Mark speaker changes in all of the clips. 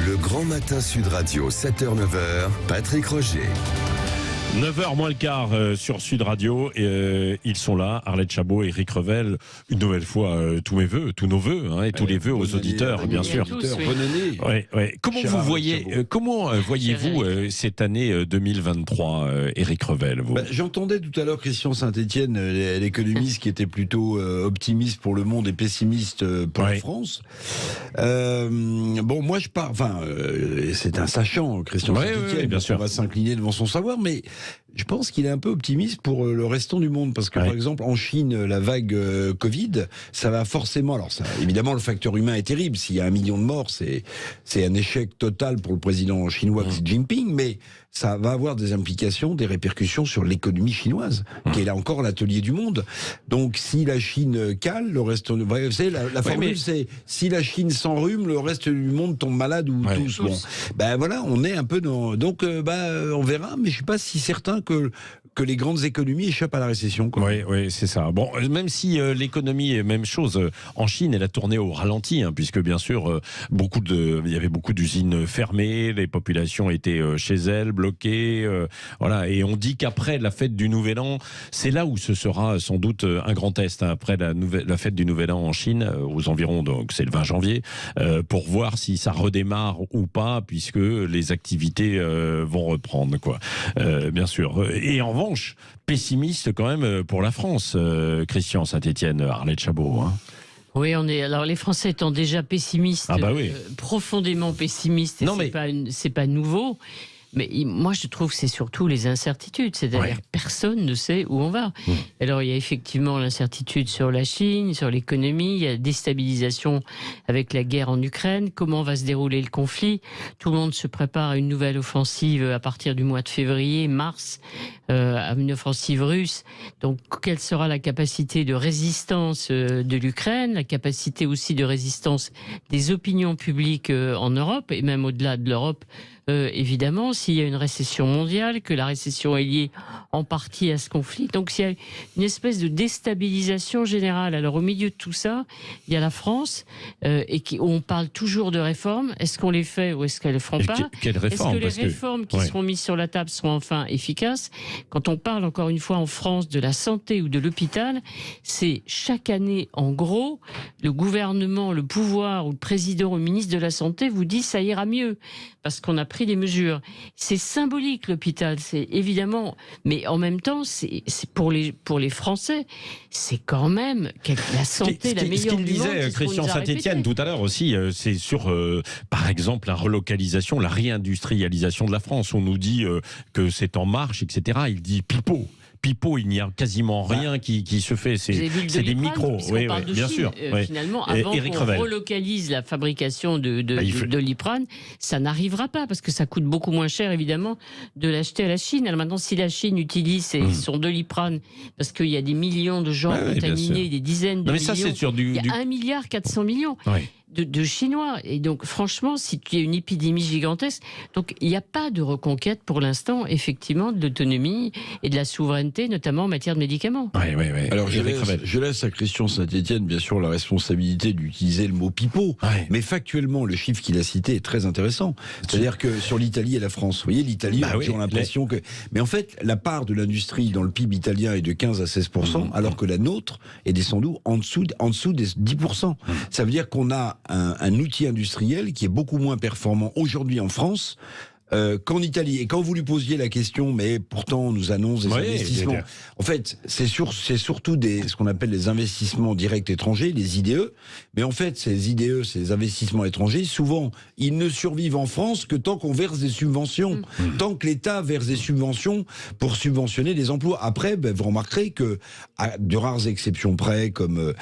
Speaker 1: Le Grand Matin Sud Radio, 7h-9h, Patrick Roger.
Speaker 2: 9h moins le quart sur Sud Radio. Ils sont là, Arlette Chabot et Eric Revel. Une nouvelle fois, tous mes vœux, tous nos vœux, et tous les vœux aux auditeurs, bien sûr.
Speaker 3: Bonne année.
Speaker 2: Ouais. Comment voyez-vous cette année 2023, Eric Revel vous
Speaker 3: J'entendais tout à l'heure Christian Saint-Etienne, l'économiste qui était plutôt optimiste pour le monde et pessimiste pour la France. Moi je pars. C'est un sachant, Christian Saint-Etienne.
Speaker 2: Bien sûr.
Speaker 3: On va s'incliner devant son savoir, mais je pense qu'il est un peu optimiste pour le restant du monde, parce que par exemple en Chine, la vague Covid, ça va forcément. Alors évidemment, le facteur humain est terrible. S'il y a 1 million de morts, c'est un échec total pour le président chinois Xi Jinping, mais ça va avoir des implications, des répercussions sur l'économie chinoise, qui est là encore l'atelier du monde. Donc si la Chine cale, le reste, vous savez, la formule c'est si la Chine s'enrhume, le reste du monde tombe malade ou tous. Bon, voilà, on est un peu dans. Donc on verra, mais je suis pas si certain que les grandes économies échappent à la récession.
Speaker 2: Oui, c'est ça. Bon, même si l'économie est même chose en Chine, elle a tourné au ralenti, puisque bien sûr, il y avait beaucoup d'usines fermées, les populations étaient chez elles, bloquées, et on dit qu'après la fête du Nouvel An, c'est là où ce sera sans doute un grand test, après la fête du Nouvel An en Chine, aux environs, donc c'est le 20 janvier, pour voir si ça redémarre ou pas, puisque les activités vont reprendre, bien sûr. Et en revanche, pessimiste quand même pour la France, Christian Saint-Etienne, Arlette Chabot.
Speaker 4: Oui, alors les Français étant déjà pessimistes, profondément pessimistes, c'est pas nouveau. Mais moi, je trouve que c'est surtout les incertitudes. C'est-à-dire personne ne sait où on va. Alors, il y a effectivement l'incertitude sur la Chine, sur l'économie. Il y a la déstabilisation avec la guerre en Ukraine. Comment va se dérouler le conflit? Tout le monde se prépare à une nouvelle offensive à partir du mois de février, mars, à une offensive russe. Donc, quelle sera la capacité de résistance de l'Ukraine? La capacité aussi de résistance des opinions publiques en Europe, et même au-delà de l'Europe. Évidemment, s'il y a une récession mondiale, que la récession est liée en partie à ce conflit. Donc, s'il y a une espèce de déstabilisation générale. Alors, au milieu de tout ça, il y a la France, où on parle toujours de réformes. Est-ce qu'on les fait ou est-ce qu'elles ne le feront pas?
Speaker 2: Quelle réforme?
Speaker 4: Est-ce que les réformes qui seront mises sur la table seront enfin efficaces? Quand on parle, encore une fois, en France, de la santé ou de l'hôpital, c'est chaque année, en gros, le gouvernement, le pouvoir ou le président ou le ministre de la Santé vous dit ça ira mieux, parce qu'on a pris des mesures. C'est symbolique, l'hôpital, c'est évidemment, mais en même temps, c'est pour les Français, c'est quand même la santé la meilleure du monde.
Speaker 2: Ce qu'il disait Christian Saint-Etienne tout à l'heure aussi, c'est sur, par exemple, la relocalisation, la réindustrialisation de la France. On nous dit que c'est en marche, etc. Il dit pipeau, il n'y a quasiment rien qui se fait. C'est des micros. Oui, bien sûr.
Speaker 4: Finalement, avant qu'on relocalise la fabrication de Doliprane, ça n'arrivera pas, parce que ça coûte beaucoup moins cher, évidemment, de l'acheter à la Chine. Alors maintenant, si la Chine utilise son Doliprane, parce qu'il y a des millions de gens contaminés, des dizaines de millions, il y a 1,4 milliard de Chinois. Et donc, franchement, si tu as une épidémie gigantesque, donc il n'y a pas de reconquête pour l'instant, effectivement, de l'autonomie et de la souveraineté, notamment en matière de médicaments.
Speaker 3: Alors, je laisse à Christian Saint-Etienne, bien sûr, la responsabilité d'utiliser le mot pipeau. Mais factuellement, le chiffre qu'il a cité est très intéressant. C'est-à-dire que sur l'Italie et la France, vous voyez, l'Italie, on a toujours l'impression que... Mais en fait, la part de l'industrie dans le PIB italien est de 15 à 16%, alors que la nôtre est descendue en dessous des 10%. Ça veut dire qu'on a un outil industriel qui est beaucoup moins performant aujourd'hui en France qu'en Italie. Et quand vous lui posiez la question, mais pourtant on nous annonce des investissements. En fait, c'est surtout ce qu'on appelle les investissements directs étrangers, les IDE. Mais en fait, ces IDE, ces investissements étrangers, souvent, ils ne survivent en France que tant qu'on verse des subventions. Tant que l'État verse des subventions pour subventionner les emplois. Après, vous remarquerez que, à de rares exceptions près, comme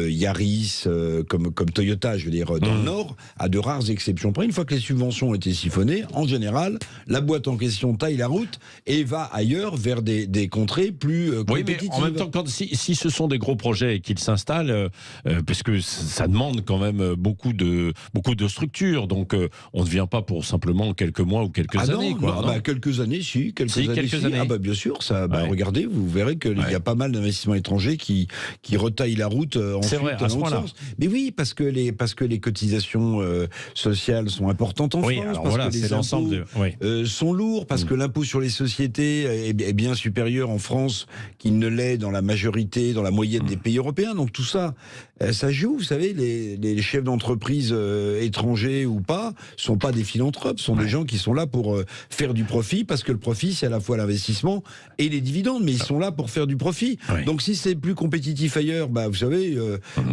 Speaker 3: Yaris, comme Toyota, je veux dire, dans le Nord, à de rares exceptions près, une fois que les subventions ont été siphonnées, en général, général, la boîte en question taille la route et va ailleurs vers des contrées plus compétitives.
Speaker 2: Oui, mais en même temps, si ce sont des gros projets et qu'ils s'installent, parce que ça demande quand même beaucoup de structures, donc on ne vient pas pour simplement quelques mois ou quelques années.
Speaker 3: Quelques années, si. Quelques années. Ah bien sûr, ça. Regardez, vous verrez qu'il y a pas mal d'investissements étrangers qui retaillent la route ensuite dans l'autre sens. Mais oui, parce que les cotisations sociales sont importantes en France, parce que les impôts sont lourds, parce que l'impôt sur les sociétés est bien supérieur en France qu'il ne l'est dans la majorité, dans la moyenne des pays européens. Donc tout ça, ça joue. Vous savez, les chefs d'entreprise étrangers ou pas sont pas des philanthropes, sont des gens qui sont là pour faire du profit, parce que le profit, c'est à la fois l'investissement et les dividendes, mais ils sont là pour faire du profit. Donc si c'est plus compétitif ailleurs, vous savez,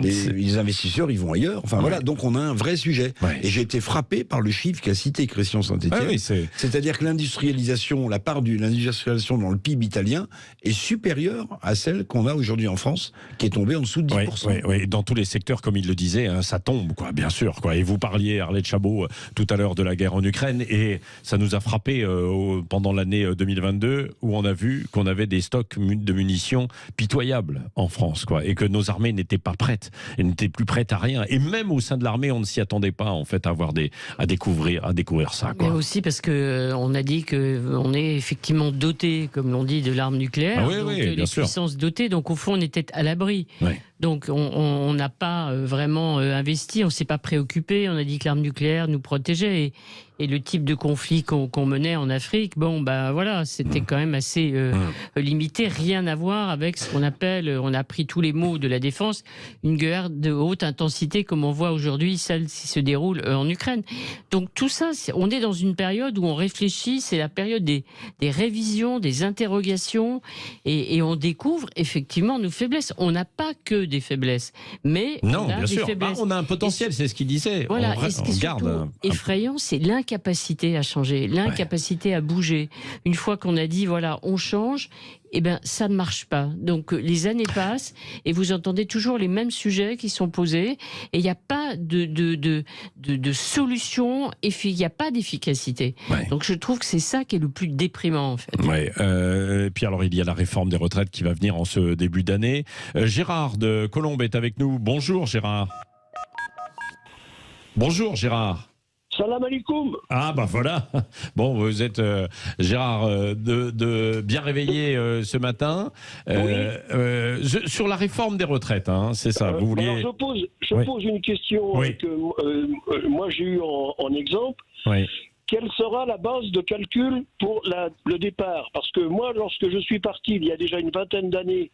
Speaker 3: les investisseurs, ils vont ailleurs. Enfin voilà, donc on a un vrai sujet. Et j'ai été frappé par le chiffre qu'a cité Christian Saint-Etienne. C'est-à-dire que l'industrialisation, la part de l'industrialisation dans le PIB italien est supérieure à celle qu'on a aujourd'hui en France, qui est tombée en dessous de 10%.
Speaker 2: Oui, dans tous les secteurs, comme il le disait, ça tombe, bien sûr. Et vous parliez, Arlette Chabot, tout à l'heure de la guerre en Ukraine, et ça nous a frappé pendant l'année 2022, où on a vu qu'on avait des stocks de munitions pitoyables en France, et que nos armées n'étaient pas prêtes, et n'étaient plus prêtes à rien. Et même au sein de l'armée, on ne s'y attendait pas, en fait, à découvrir ça.
Speaker 4: Mais aussi parce qu'on a dit qu'on est effectivement doté, comme l'on dit, de l'arme nucléaire, les puissances dotées, donc au fond on était à l'abri. Donc on n'a pas vraiment investi, on ne s'est pas préoccupé, on a dit que l'arme nucléaire nous protégeait. Et le type de conflit qu'on menait en Afrique, c'était quand même assez limité, rien à voir avec ce qu'on appelle, on a pris tous les mots de la défense, une guerre de haute intensité comme on voit aujourd'hui celle qui se déroule en Ukraine. Donc tout ça, on est dans une période où on réfléchit, c'est la période des révisions, des interrogations, et on découvre effectivement nos faiblesses. On n'a pas que des faiblesses, mais
Speaker 2: on a des faiblesses. On a un potentiel, c'est ce qu'il disait.
Speaker 4: Voilà, et ce qui est surtout effrayant, c'est l'incapacité à changer, l'incapacité à bouger. Une fois qu'on a dit, on change, ça ne marche pas. Donc les années passent et vous entendez toujours les mêmes sujets qui sont posés et il n'y a pas de solution, et il n'y a pas d'efficacité. Donc je trouve que c'est ça qui est le plus déprimant en fait.
Speaker 2: Et puis alors il y a la réforme des retraites qui va venir en ce début d'année. Gérard de Colombes est avec nous. Bonjour Gérard. Bonjour Gérard.
Speaker 5: Salam alaikum.
Speaker 2: Ah voilà. Bon, vous êtes Gérard de bien réveillé ce matin. Sur la réforme des retraites, c'est ça. Vous vouliez.
Speaker 5: Alors je pose une question que moi j'ai eu en exemple. Quelle sera la base de calcul pour le départ? Parce que moi, lorsque je suis parti il y a déjà une vingtaine d'années,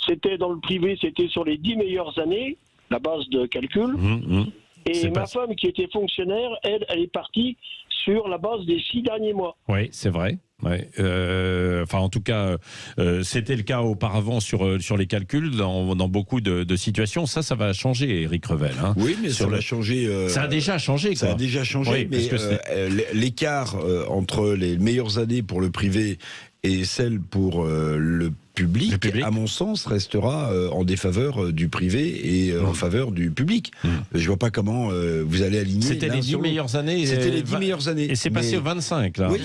Speaker 5: c'était dans le privé, c'était sur les 10 meilleures années, la base de calcul. Et ma femme, qui était fonctionnaire, elle est partie sur la base des 6 derniers mois.
Speaker 2: Oui, c'est vrai. En tout cas, c'était le cas auparavant sur les calculs dans beaucoup de situations. Ça va changer, Éric Revel.
Speaker 3: Oui, mais ça va changer.
Speaker 2: Ça a déjà changé.
Speaker 3: Ça a déjà changé, mais l'écart entre les meilleures années pour le privé et celles pour le public, à mon sens, restera en défaveur du privé et en faveur du public. Je vois pas comment vous allez aligner.
Speaker 2: C'était les 10 meilleures années.
Speaker 3: C'était les 10 meilleures années.
Speaker 2: Et c'est passé aux 25, là.
Speaker 3: Oui,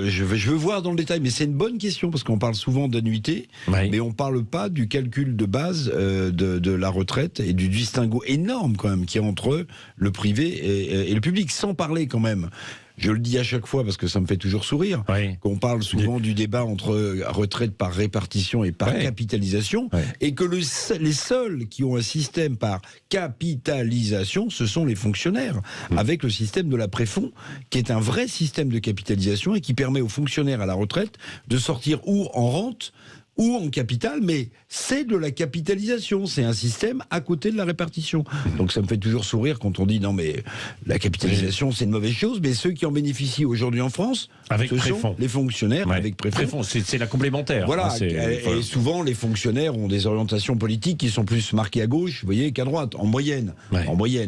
Speaker 3: je veux voir dans le détail. Mais c'est une bonne question, parce qu'on parle souvent d'annuité, mais on parle pas du calcul de base de la retraite et du distinguo énorme, quand même, qu'il y a entre le privé et le public, sans parler quand même. Je le dis à chaque fois parce que ça me fait toujours sourire, qu'on parle souvent du débat entre retraite par répartition et par capitalisation, et que les seuls qui ont un système par capitalisation, ce sont les fonctionnaires, avec le système de la préfond, qui est un vrai système de capitalisation et qui permet aux fonctionnaires à la retraite de sortir ou en rente ou en capital, mais c'est de la capitalisation, c'est un système à côté de la répartition. Donc ça me fait toujours sourire quand on dit non mais la capitalisation c'est une mauvaise chose, mais ceux qui en bénéficient aujourd'hui en France, ce sont les fonctionnaires avec préfond.
Speaker 2: C'est la complémentaire.
Speaker 3: Voilà, et souvent les fonctionnaires ont des orientations politiques qui sont plus marquées à gauche, vous voyez, qu'à droite, en moyenne.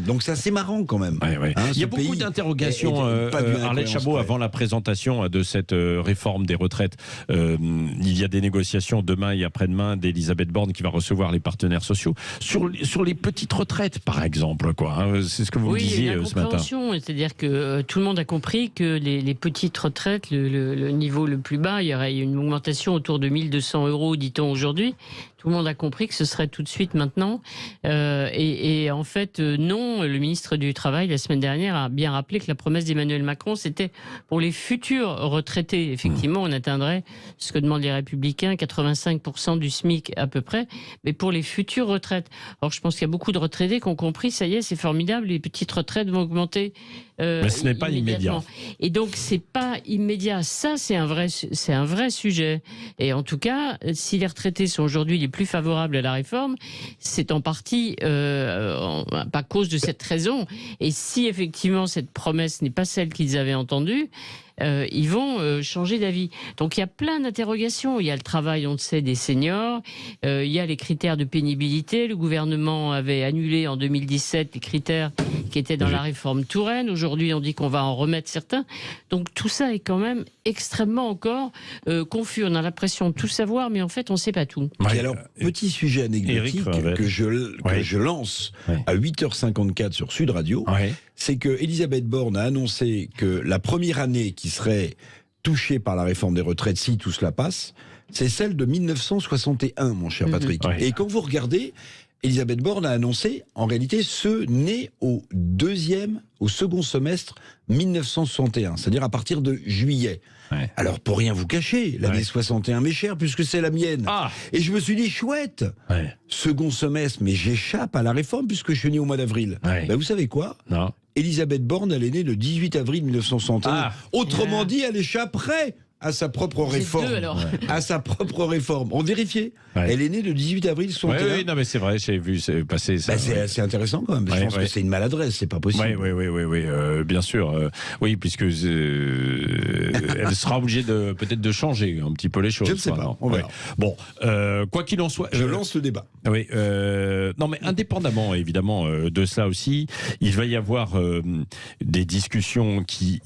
Speaker 3: Donc c'est assez marrant quand même.
Speaker 2: Il y a beaucoup d'interrogations, Arlette Chabot, avant la présentation de cette réforme des retraites. Il y a des négociations présentation demain et après-demain d'Elisabeth Borne qui va recevoir les partenaires sociaux sur les petites retraites, par exemple, quoi. Hein, c'est ce que vous me disiez ce matin.
Speaker 4: C'est-à-dire que tout le monde a compris que les petites retraites, le niveau le plus bas, il y aurait une augmentation autour de 1 200 €, dit-on aujourd'hui. Tout le monde a compris que ce serait tout de suite maintenant. Et en fait, non, le ministre du Travail, la semaine dernière, a bien rappelé que la promesse d'Emmanuel Macron, c'était pour les futurs retraités. Effectivement, on atteindrait ce que demandent les Républicains, 85% du SMIC à peu près, mais pour les futures retraites. Alors, je pense qu'il y a beaucoup de retraités qui ont compris, ça y est, c'est formidable, les petites retraites vont augmenter.
Speaker 2: Mais ce n'est pas immédiat.
Speaker 4: Et donc, c'est pas immédiat. Ça, c'est un vrai sujet. Et en tout cas, si les retraités sont aujourd'hui les plus favorables à la réforme, c'est en partie pas cause de cette raison. Et si effectivement cette promesse n'est pas celle qu'ils avaient entendue, ils vont changer d'avis. Donc il y a plein d'interrogations. Il y a le travail, on le sait, des seniors. Il y a les critères de pénibilité. Le gouvernement avait annulé en 2017 les critères qui étaient dans la réforme Touraine. Aujourd'hui, on dit qu'on va en remettre certains. Donc tout ça est quand même extrêmement encore confus. On a l'impression de tout savoir, mais en fait, on ne sait pas tout.
Speaker 3: Et alors, petit sujet anecdotique que je lance à 8h54 sur Sud Radio, c'est que Elisabeth Borne a annoncé que la première année qui serait touchée par la réforme des retraites, si tout cela passe, c'est celle de 1961, mon cher Patrick. Et quand vous regardez, Elisabeth Borne a annoncé, en réalité, ceux nés au second semestre 1961, c'est-à-dire à partir de juillet. Alors, pour rien vous cacher, l'année 61 m'est chère, puisque c'est la mienne. Et je me suis dit, chouette, second semestre, mais j'échappe à la réforme, puisque je suis né au mois d'avril. Ben, vous savez quoi ? Non. Elisabeth Borne, elle est née le 18 avril 1961. Autrement dit, elle échapperait à sa propre réforme. À sa propre réforme. On vérifiait. Elle est née le 18 avril 61.
Speaker 2: Oui, non, mais c'est vrai, j'ai vu passer ça.
Speaker 3: C'est assez intéressant quand même. Je pense que c'est une maladresse, c'est pas possible.
Speaker 2: Oui, bien sûr. Oui, puisque elle sera obligée peut-être de changer un petit peu les choses.
Speaker 3: Je ne sais pas. On verra.
Speaker 2: Bon, quoi qu'il en soit.
Speaker 3: Je lance le débat.
Speaker 2: Oui. Non, mais indépendamment, évidemment, de cela aussi, il va y avoir des discussions qui,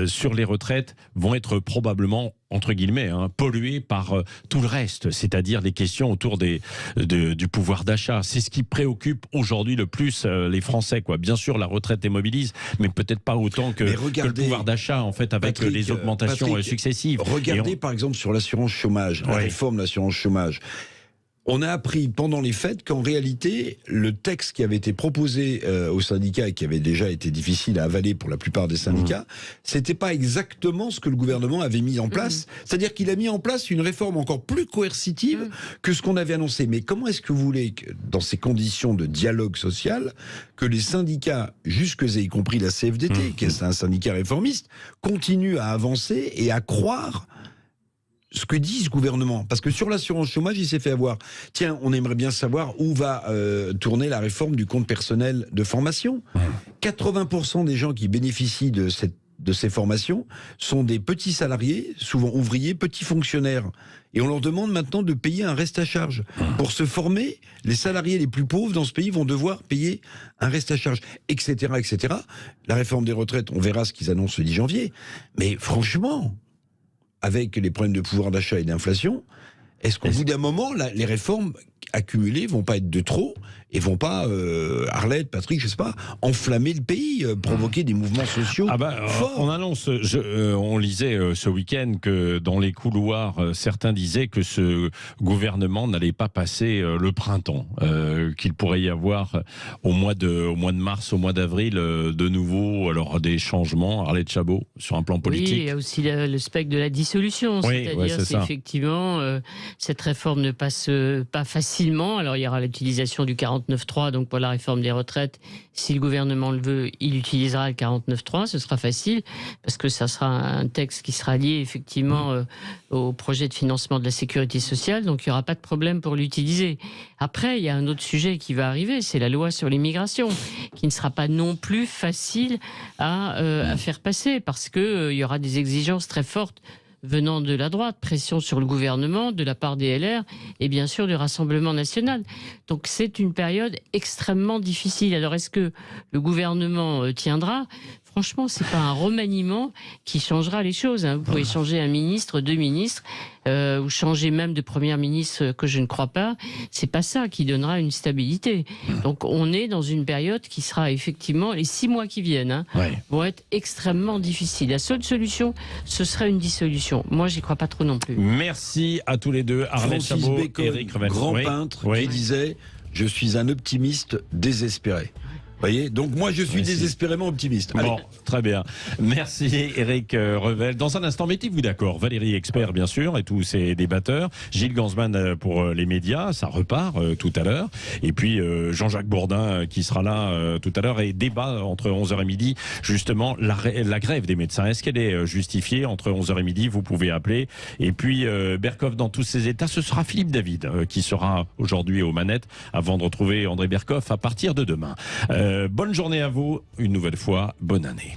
Speaker 2: sur les retraites, vont être probablement, entre guillemets, polluées par tout le reste, c'est-à-dire les questions autour du pouvoir d'achat. C'est ce qui préoccupe aujourd'hui le plus les Français, quoi. Bien sûr, la retraite les mobilise, mais peut-être pas autant que le pouvoir d'achat, en fait, avec les augmentations successives.
Speaker 3: Regardez, par exemple, sur l'assurance chômage, la réforme de l'assurance chômage. On a appris pendant les fêtes qu'en réalité, le texte qui avait été proposé aux syndicats et qui avait déjà été difficile à avaler pour la plupart des syndicats, c'était pas exactement ce que le gouvernement avait mis en place. C'est-à-dire qu'il a mis en place une réforme encore plus coercitive que ce qu'on avait annoncé. Mais comment est-ce que vous voulez, que, dans ces conditions de dialogue social, que les syndicats, jusque y compris la CFDT, qui est un syndicat réformiste, continuent à avancer et à croire ce que dit ce gouvernement? Parce que sur l'assurance chômage, il s'est fait avoir. Tiens, on aimerait bien savoir où va tourner la réforme du compte personnel de formation. 80% des gens qui bénéficient de ces formations sont des petits salariés, souvent ouvriers, petits fonctionnaires. Et on leur demande maintenant de payer un reste à charge. Pour se former, les salariés les plus pauvres dans ce pays vont devoir payer un reste à charge, etc., etc. La réforme des retraites, on verra ce qu'ils annoncent le 10 janvier. Mais franchement, avec les problèmes de pouvoir d'achat et d'inflation, est-ce qu'au bout d'un moment, les réformes accumulées vont pas être de trop et vont pas, Arlette, Patrick, je sais pas, enflammer le pays, provoquer des mouvements sociaux forts?
Speaker 2: On annonce, on lisait ce week-end que dans les couloirs, certains disaient que ce gouvernement n'allait pas passer le printemps, qu'il pourrait y avoir au mois de mars, au mois d'avril, de nouveau, alors des changements, Arlette Chabot, sur un plan politique.
Speaker 4: Oui, il y a aussi le spectre de la dissolution, c'est-à-dire c'est effectivement cette réforme ne passe pas facilement. Alors il y aura l'utilisation du 49.3, donc pour la réforme des retraites, si le gouvernement le veut, il utilisera le 49.3, ce sera facile, parce que ça sera un texte qui sera lié effectivement au projet de financement de la sécurité sociale, donc il n'y aura pas de problème pour l'utiliser. Après, il y a un autre sujet qui va arriver, c'est la loi sur l'immigration, qui ne sera pas non plus facile à faire passer, parce qu'il y aura des exigences très fortes venant de la droite, pression sur le gouvernement, de la part des LR et bien sûr du Rassemblement national. Donc c'est une période extrêmement difficile. Alors est-ce que le gouvernement tiendra ? franchement, c'est pas un remaniement qui changera les choses. Vous pouvez changer un ministre, 2 ministres, ou changer même de première ministre, que je ne crois pas. C'est pas ça qui donnera une stabilité. Donc, on est dans une période qui sera effectivement, les 6 mois qui viennent, vont être extrêmement difficiles. La seule solution, ce serait une dissolution. Moi, j'y crois pas trop non plus.
Speaker 2: Merci à tous les deux, Arlette Chabot, Éric Revel.
Speaker 3: Grand peintre, qui disait « Je suis un optimiste désespéré ». Voyez, donc moi je suis désespérément optimiste. Allez.
Speaker 2: Bon, très bien. Merci Éric Revel. Dans un instant, mettez-vous d'accord. Valérie Expert, bien sûr, et tous ses débatteurs. Gilles Gansman pour les médias, ça repart tout à l'heure. Et puis Jean-Jacques Bourdin qui sera là tout à l'heure et débat entre 11h et midi. Justement, la grève des médecins. Est-ce qu'elle est justifiée entre 11h et midi? Vous pouvez appeler. Et puis Berkoff dans tous ses états. Ce sera Philippe David qui sera aujourd'hui aux manettes avant de retrouver André Berkoff à partir de demain. Bonne journée à vous, une nouvelle fois, bonne année.